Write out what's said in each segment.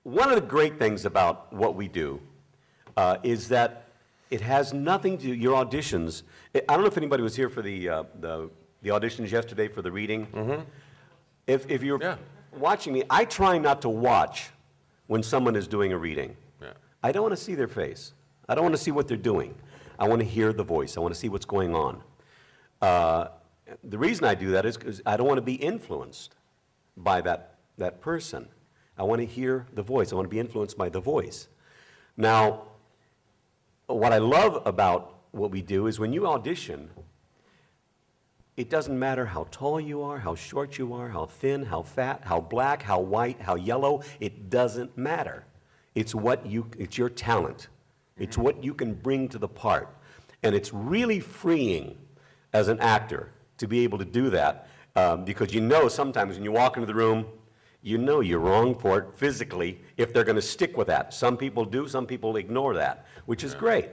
one of the great things about what we do is that it has nothing to your auditions. I don't know if anybody was here for the auditions yesterday for the reading. Mm-hmm. If you're watching me, I try not to watch when someone is doing a reading. Yeah. I don't want to see their face. I don't want to see what they're doing. I want to hear the voice. I want to see what's going on. The reason I do that is because I don't want to be influenced by that person. I want to hear the voice. I want to be influenced by the voice. Now, what I love about what we do is when you audition, it doesn't matter how tall you are, how short you are, how thin, how fat, how black, how white, how yellow. It doesn't matter. It's your talent. It's what you can bring to the part. And it's really freeing as an actor to be able to do that because you know sometimes when you walk into the room, you know you're wrong for it physically if they're going to stick with that. Some people do, some people ignore that, which is great.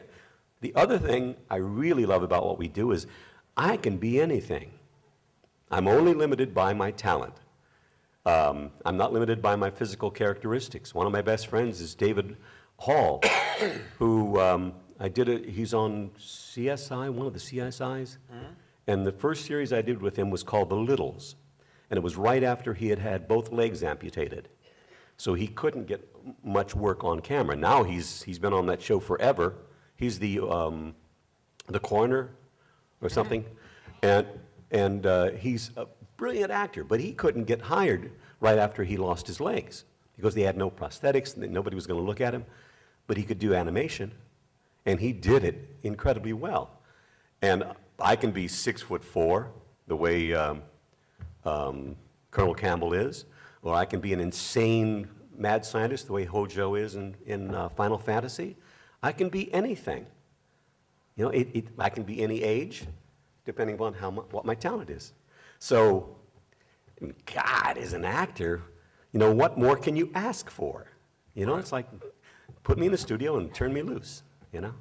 The other thing I really love about what we do is I can be anything. I'm only limited by my talent. I'm not limited by my physical characteristics. One of my best friends is David Hall, who he's on CSI, one of the CSIs, and the first series I did with him was called The Littles, and it was right after he had had both legs amputated. So he couldn't get much work on camera. Now he's been on that show forever. He's the coroner or something, and he's a brilliant actor, but he couldn't get hired right after he lost his legs because they had no prosthetics and nobody was going to look at him, but he could do animation, and he did it incredibly well. And I can be 6'4", the way Colonel Campbell is, or I can be an insane mad scientist, the way Hojo is in Final Fantasy. I can be anything. You know, I can be any age, depending upon what my talent is. So, God, as an actor, you know, what more can you ask for? You know, it's like, put me in the studio and turn me loose, you know?